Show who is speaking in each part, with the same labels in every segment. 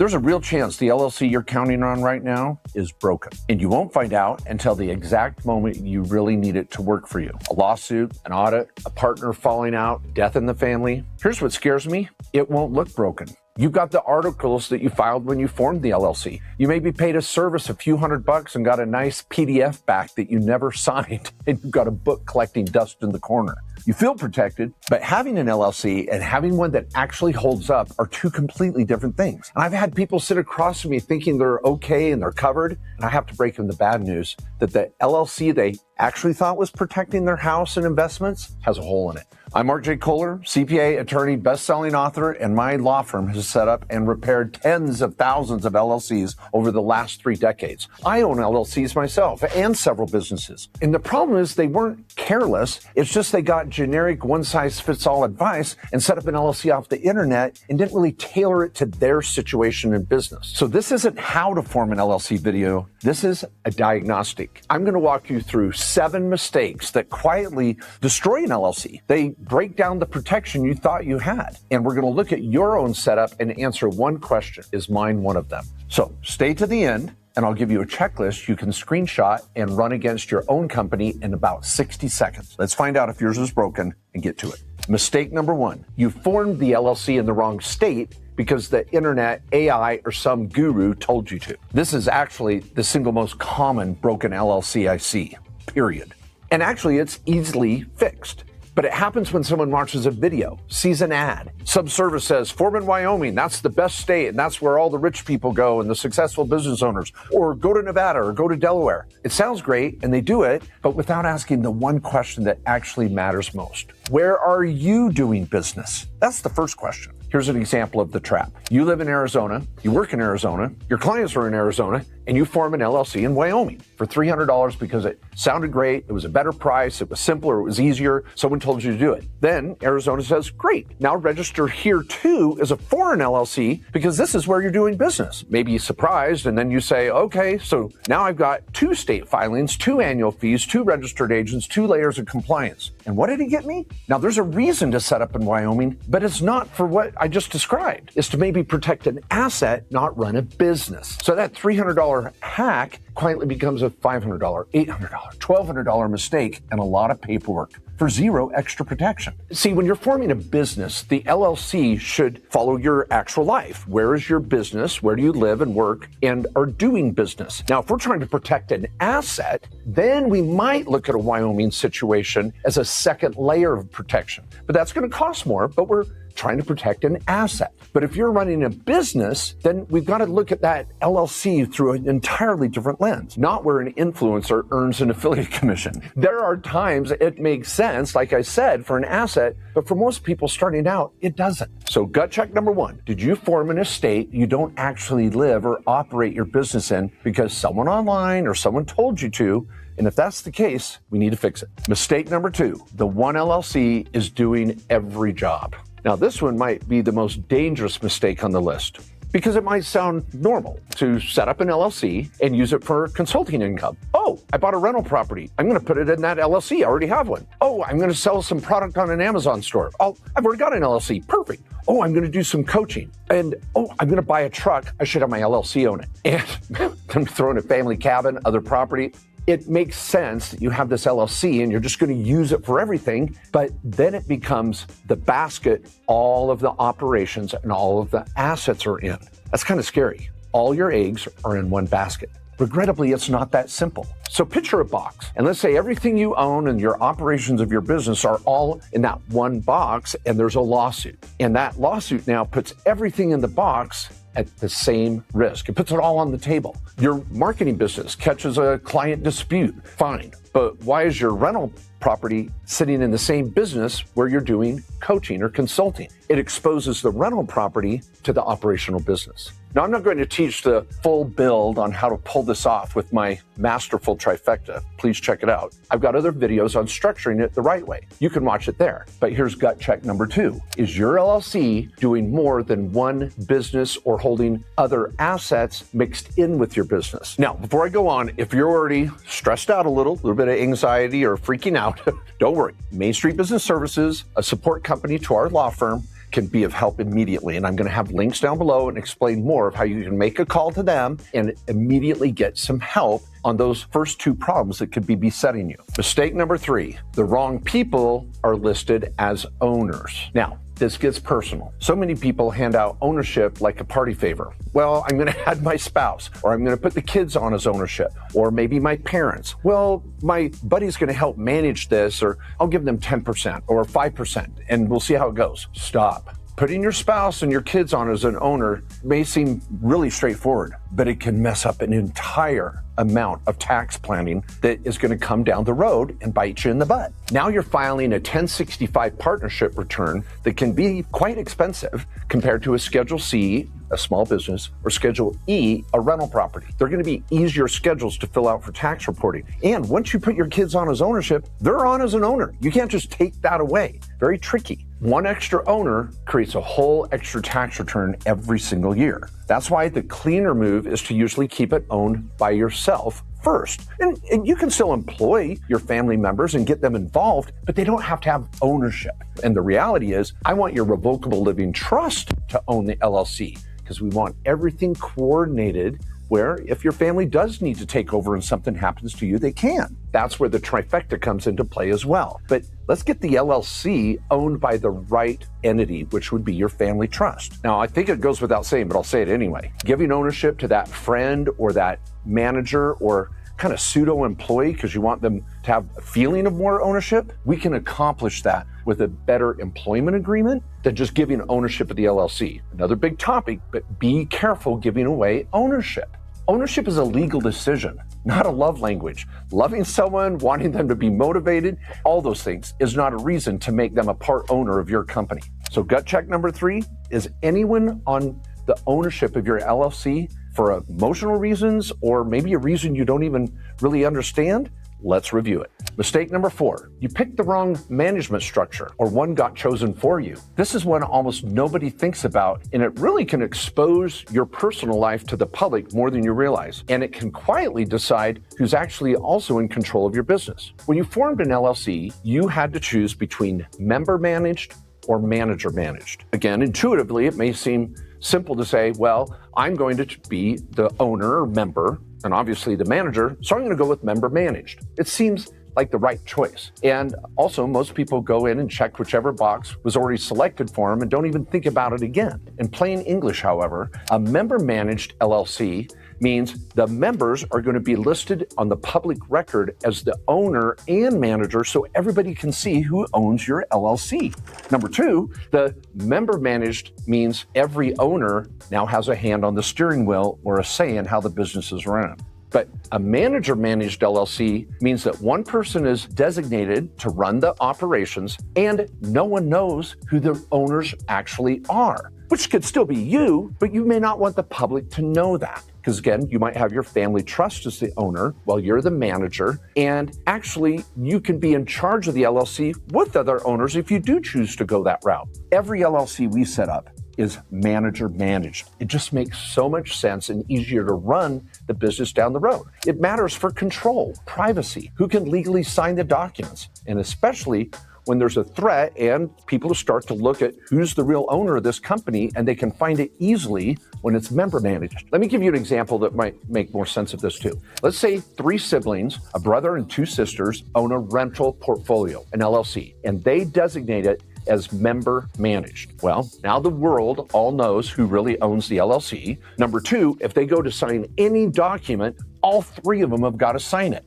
Speaker 1: there's a real chance the LLC you're counting on right now is broken. And you won't find out until the exact moment you really need it to work for you. A lawsuit, an audit, a partner falling out, death in the family. Here's what scares me. It won't look broken. You've got the articles that you filed when you formed the LLC. You may be paid a service a few $100 and got a nice PDF back that you never signed, and you've got a book collecting dust in the corner. You feel protected, but having an LLC and having one that actually holds up are two completely different things. And I've had people sit across from me thinking they're okay and they're covered, and I have to break them the bad news that the LLC they actually thought was protecting their house and investments has a hole in it. I'm Mark J. Kohler, CPA, attorney, best-selling author, and my law firm has set up and repaired tens of thousands of LLCs over the last 3 decades. I own LLCs myself and several businesses. And the problem is they weren't careless. It's just they got generic one-size-fits-all advice and set up an LLC off the internet and didn't really tailor it to their situation in business. So this isn't how to form an LLC video. This is a diagnostic. I'm going to walk you through 7 mistakes that quietly destroy an LLC. They break down the protection you thought you had. And we're going to look at your own setup and answer one question. Is mine one of them? So stay to the end, and I'll give you a checklist you can screenshot and run against your own company in about 60 seconds. Let's find out if yours is broken and get to it. Mistake number 1. You formed the LLC in the wrong state because the internet, AI, or some guru told you to. This is actually the single most common broken LLC I see, period. And actually, it's easily fixed. But it happens when someone watches a video, sees an ad. Some service says, form in Wyoming, that's the best state, and that's where all the rich people go and the successful business owners. Or go to Nevada or go to Delaware. It sounds great, and they do it, but without asking the one question that actually matters most. Where are you doing business? That's the first question. Here's an example of the trap. You live in Arizona, you work in Arizona, your clients are in Arizona, and you form an LLC in Wyoming for $300 because it sounded great, it was a better price, it was simpler, it was easier, someone told you to do it. Then Arizona says, great, now register here too as a foreign LLC because this is where you're doing business. Maybe surprised, and then you say, okay, so now I've got 2 state filings, 2 annual fees, 2 registered agents, 2 layers of compliance. And what did it get me? Now there's a reason to set up in Wyoming, but it's not for what I just described. It's to maybe protect an asset, not run a business. So that $300 hack quietly becomes a $500, $800, $1,200 mistake and a lot of paperwork for 0 extra protection. See, when you're forming a business, the LLC should follow your actual life. Where is your business? Where do you live and work and are doing business? Now, if we're trying to protect an asset, then we might look at a Wyoming situation as a second layer of protection. But that's going to cost more, but we're trying to protect an asset. But if you're running a business, then we've got to look at that LLC through an entirely different lens, not where an influencer earns an affiliate commission. There are times it makes sense, like I said, for an asset, but for most people starting out, it doesn't. So gut check number 1, did you form an estate you don't actually live or operate your business in because someone online or someone told you to? And if that's the case, we need to fix it. Mistake number 2, the one LLC is doing every job. Now, this one might be the most dangerous mistake on the list because it might sound normal to set up an LLC and use it for consulting income. Oh, I bought a rental property. I'm going to put it in that LLC. I already have one. Oh, I'm going to sell some product on an Amazon store. Oh, I've already got an LLC. Perfect. Oh, I'm going to do some coaching. And oh, I'm going to buy a truck. I should have my LLC own it. And I'm throwing a family cabin, other property. It makes sense that you have this LLC and you're just going to use it for everything, but then it becomes the basket all of the operations and all of the assets are in. That's kind of scary. All your eggs are in one basket. Regrettably, it's not that simple. So picture a box, and let's say everything you own and your operations of your business are all in that one box, and there's a lawsuit. And that lawsuit now puts everything in the box at the same risk. It puts it all on the table. Your marketing business catches a client dispute, fine. But why is your rental property sitting in the same business where you're doing coaching or consulting? It exposes the rental property to the operational business. Now, I'm not going to teach the full build on how to pull this off with my masterful trifecta. Please check it out. I've got other videos on structuring it the right way. You can watch it there. But here's gut check number 2. Is your LLC doing more than one business or holding other assets mixed in with your business? Now, before I go on, if you're already stressed out a little bit of anxiety or freaking out, don't worry. Main Street Business Services, a support company to our law firm, can be of help immediately. And I'm going to have links down below and explain more of how you can make a call to them and immediately get some help on those first two problems that could be besetting you. Mistake number 3, the wrong people are listed as owners. Now, this gets personal. So many people hand out ownership like a party favor. Well, I'm going to add my spouse, or I'm going to put the kids on as ownership, or maybe my parents. Well, my buddy's going to help manage this, or I'll give them 10% or 5%, and we'll see how it goes. Stop. Putting your spouse and your kids on as an owner may seem really straightforward, but it can mess up an entire amount of tax planning that is going to come down the road and bite you in the butt. Now you're filing a 1065 partnership return that can be quite expensive compared to a Schedule C, a small business, or Schedule E, a rental property. They're going to be easier schedules to fill out for tax reporting. And once you put your kids on as ownership, they're on as an owner. You can't just take that away. Very tricky. One extra owner creates a whole extra tax return every single year. That's why the cleaner move is to usually keep it owned by yourself first. And you can still employ your family members and get them involved, but they don't have to have ownership. And the reality is, I want your revocable living trust to own the LLC, because we want everything coordinated where if your family does need to take over and something happens to you, they can. That's where the trifecta comes into play as well. But let's get the LLC owned by the right entity, which would be your family trust. Now, I think it goes without saying, but I'll say it anyway. Giving ownership to that friend or that manager or kind of pseudo employee because you want them to have a feeling of more ownership, we can accomplish that with a better employment agreement than just giving ownership of the LLC. Another big topic, but be careful giving away ownership. Ownership is a legal decision, not a love language. Loving someone, wanting them to be motivated, all those things is not a reason to make them a part owner of your company. So gut check number 3, is anyone on the ownership of your LLC for emotional reasons or maybe a reason you don't even really understand? Let's review it. Mistake number 4, you picked the wrong management structure or one got chosen for you. This is one almost nobody thinks about, and it really can expose your personal life to the public more than you realize. And it can quietly decide who's actually also in control of your business. When you formed an LLC, you had to choose between member managed or manager managed. Again, intuitively, it may seem simple to say, well, I'm going to be the owner or member and obviously the manager, so I'm going to go with member managed. It seems like the right choice. And also, most people go in and check whichever box was already selected for them and don't even think about it again. In plain English, however, a member managed LLC means the members are going to be listed on the public record as the owner and manager so everybody can see who owns your LLC. Number 2, the member managed means every owner now has a hand on the steering wheel or a say in how the business is run. But a manager managed LLC means that one person is designated to run the operations and no one knows who the owners actually are, which could still be you, but you may not want the public to know that. Because again, you might have your family trust as the owner while you're the manager, and actually you can be in charge of the LLC with other owners if you do choose to go that route. Every LLC we set up is manager managed. It just makes so much sense and easier to run the business down the road. It matters for control, privacy, who can legally sign the documents, and especially when there's a threat and people start to look at who's the real owner of this company, and they can find it easily when it's member managed. Let me give you an example that might make more sense of this too. Let's say 3 siblings, a brother and 2 sisters, own a rental portfolio, an LLC, and they designate it as member managed. Well, now the world all knows who really owns the LLC. Number 2, if they go to sign any document, all 3 of them have got to sign it.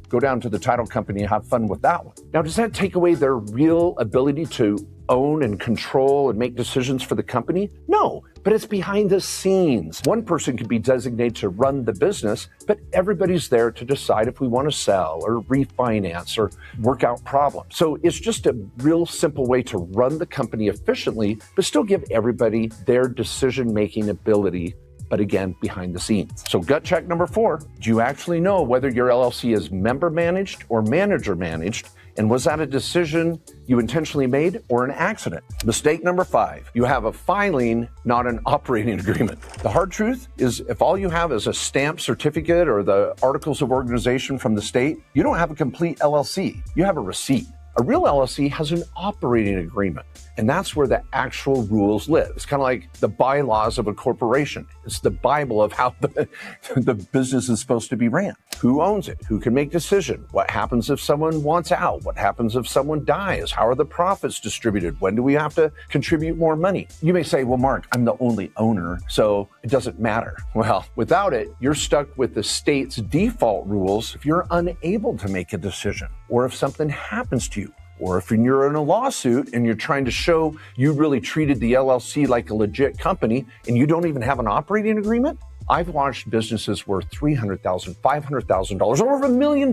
Speaker 1: Go down to the title company and have fun with that one. Now, does that take away their real ability to own and control and make decisions for the company? No, but it's behind the scenes. One person could be designated to run the business, but everybody's there to decide if we want to sell or refinance or work out problems. So it's just a real simple way to run the company efficiently, but still give everybody their decision-making ability, but again, behind the scenes. So gut check number 4, do you actually know whether your LLC is member managed or manager managed? And was that a decision you intentionally made or an accident? Mistake number 5, you have a filing, not an operating agreement. The hard truth is if all you have is a stamped certificate or the articles of organization from the state, you don't have a complete LLC. You have a receipt. A real LLC has an operating agreement. And that's where the actual rules live. It's kind of like the bylaws of a corporation. It's the Bible of how the business is supposed to be ran. Who owns it? Who can make decision? What happens if someone wants out? What happens if someone dies? How are the profits distributed? When do we have to contribute more money? You may say, well, Mark, I'm the only owner, so it doesn't matter. Well, without it, you're stuck with the state's default rules if you're unable to make a decision, or if something happens to you, or if you're in a lawsuit and you're trying to show you really treated the LLC like a legit company and you don't even have an operating agreement. I've watched businesses worth $300,000, $500,000, or over $1 million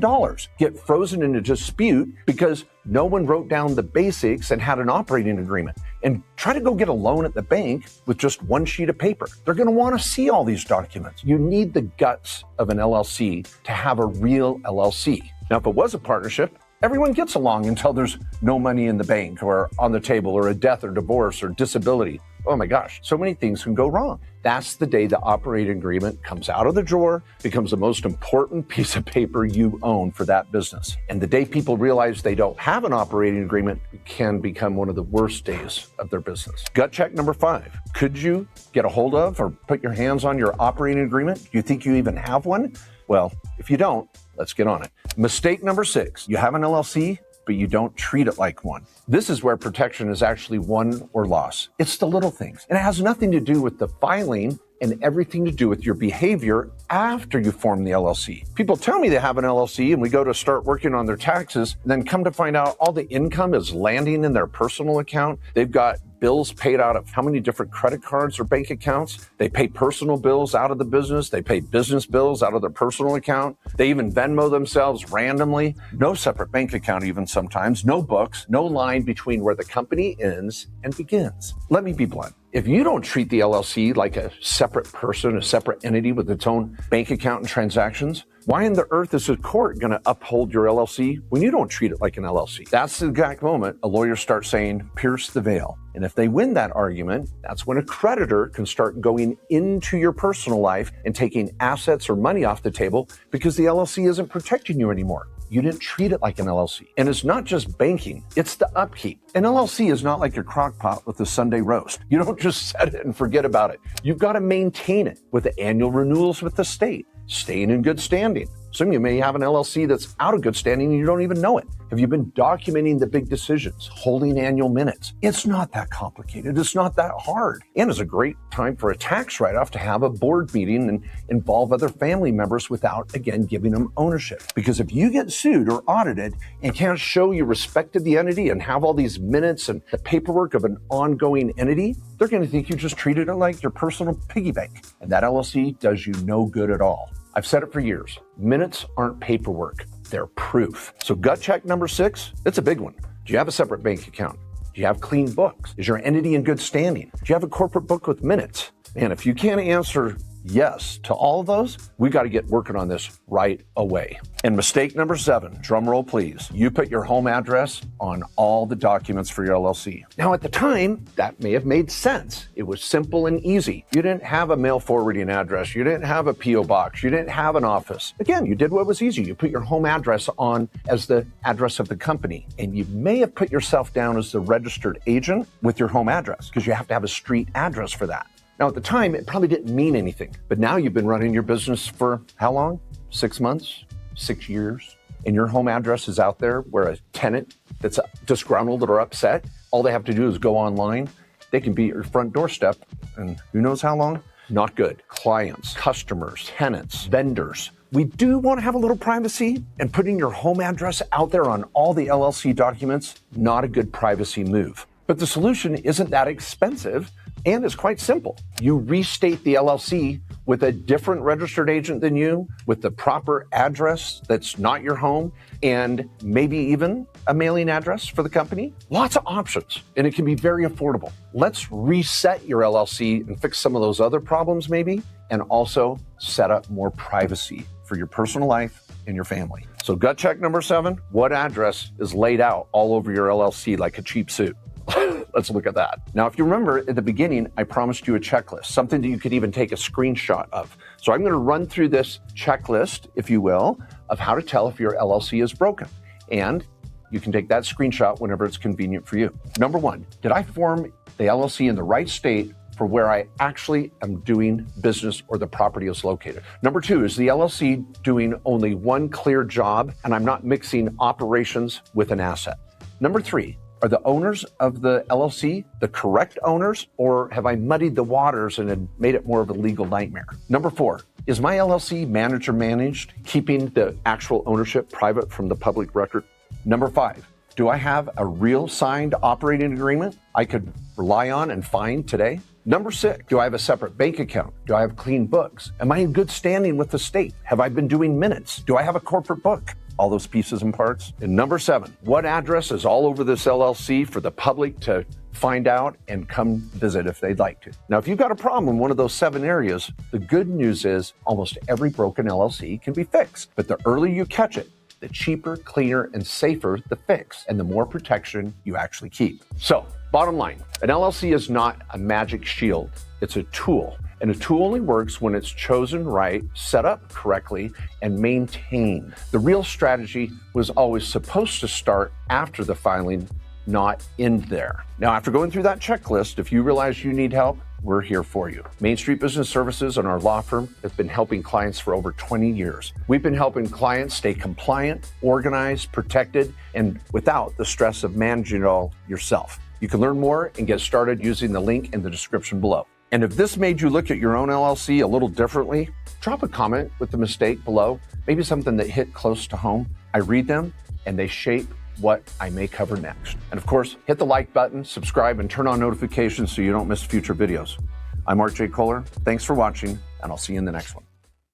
Speaker 1: get frozen in a dispute because no one wrote down the basics and had an operating agreement. And try to go get a loan at the bank with just one sheet of paper. They're going to want to see all these documents. You need the guts of an LLC to have a real LLC. Now, if it was a partnership, everyone gets along until there's no money in the bank or on the table or a death or divorce or disability. Oh my gosh, so many things can go wrong. That's the day the operating agreement comes out of the drawer, becomes the most important piece of paper you own for that business. And the day people realize they don't have an operating agreement can become one of the worst days of their business. Gut check number 5. Could you get a hold of or put your hands on your operating agreement? Do you think you even have one? Well, if you don't, let's get on it. Mistake number 6. You have an LLC, but you don't treat it like one. This is where protection is actually won or lost. It's the little things. And it has nothing to do with the filing and everything to do with your behavior after you form the LLC. People tell me they have an LLC and we go to start working on their taxes, and then come to find out all the income is landing in their personal account. They've got bills paid out of how many different credit cards or bank accounts. They pay personal bills out of the business. They pay business bills out of their personal account. They even Venmo themselves randomly. No separate bank account even sometimes. No books. No line between where the company ends and begins. Let me be blunt. If you don't treat the LLC like a separate person, a separate entity with its own bank account and transactions, why in the earth is a court going to uphold your LLC when you don't treat it like an LLC? That's the exact moment a lawyer starts saying, pierce the veil. And if they win that argument, that's when a creditor can start going into your personal life and taking assets or money off the table because the LLC isn't protecting you anymore. You didn't treat it like an LLC. And it's not just banking, it's the upkeep. An LLC is not like your crock pot with the Sunday roast. You don't just set it and forget about it. You've got to maintain it with the annual renewals with the state, staying in good standing. Some of you may have an LLC that's out of good standing and you don't even know it. Have you been documenting the big decisions, holding annual minutes? It's not that complicated. It's not that hard. And it's a great time for a tax write-off to have a board meeting and involve other family members without, again, giving them ownership. Because if you get sued or audited and can't show you respected the entity and have all these minutes and the paperwork of an ongoing entity, they're going to think you just treated it like your personal piggy bank. And that LLC does you no good at all. I've said it for years. Minutes aren't paperwork. They're proof. So gut check number 6, it's a big one. Do you have a separate bank account? Do you have clean books? Is your entity in good standing? Do you have a corporate book with minutes? And if you can't answer yes to all of those, we got to get working on this right away. And mistake number 7, drum roll please. You put your home address on all the documents for your LLC. Now at the time, that may have made sense. It was simple and easy. You didn't have a mail forwarding address. You didn't have a PO box. You didn't have an office. Again, you did what was easy. You put your home address on as the address of the company. And you may have put yourself down as the registered agent with your home address because you have to have a street address for that. Now, at the time, it probably didn't mean anything, but now you've been running your business for how long? 6 months, 6 years, and your home address is out there where a tenant that's disgruntled or upset, all they have to do is go online. They can be at your front doorstep, and who knows how long? Not good. Clients, customers, tenants, vendors. We do want to have a little privacy, and putting your home address out there on all the LLC documents, not a good privacy move. But the solution isn't that expensive, and it's quite simple. You restate the LLC with a different registered agent than you, with the proper address that's not your home, and maybe even a mailing address for the company. Lots of options, and it can be very affordable. Let's reset your LLC and fix some of those other problems maybe, and also set up more privacy for your personal life and your family. So gut check number 7, what address is laid out all over your LLC like a cheap suit? Let's look at that. Now, if you remember at the beginning, I promised you a checklist, something that you could even take a screenshot of. So I'm going to run through this checklist, if you will, of how to tell if your LLC is broken. And You can take that screenshot whenever it's convenient for you. Number one, did I form the LLC in the right state for where I actually am doing business or the property is located? Number two, is the LLC doing only one clear job and I'm not mixing operations with an asset? Number three, are the owners of the LLC the correct owners, or have I muddied the waters and had made it more of a legal nightmare? Number four, is my LLC manager managed, keeping the actual ownership private from the public record? Number five, do I have a real signed operating agreement I could rely on and find today? Number six, do I have a separate bank account? Do I have clean books? Am I in good standing with the state? Have I been doing minutes? Do I have a corporate book? All those pieces and parts. And number seven, what address is all over this LLC for the public to find out and come visit if they'd like to? Now, if you've got a problem in one of those 7 areas, the good news is almost every broken LLC can be fixed. But the earlier you catch it, the cheaper, cleaner, and safer the fix, and the more protection you actually keep. So, bottom line, an LLC is not a magic shield. It's a tool. And a tool only works when it's chosen right, set up correctly, and maintained. The real strategy was always supposed to start after the filing, not end there. Now, after going through that checklist, if you realize you need help, we're here for you. Main Street Business Services and our law firm have been helping clients for over 20 years. We've been helping clients stay compliant, organized, protected, and without the stress of managing it all yourself. You can learn more and get started using the link in the description below. And if this made you look at your own LLC a little differently, drop a comment with the mistake below, maybe something that hit close to home. I read them and they shape what I may cover next. And of course, hit the like button, subscribe, and turn on notifications so you don't miss future videos. I'm Art J. Kohler. Thanks for watching, and I'll see you in the next one.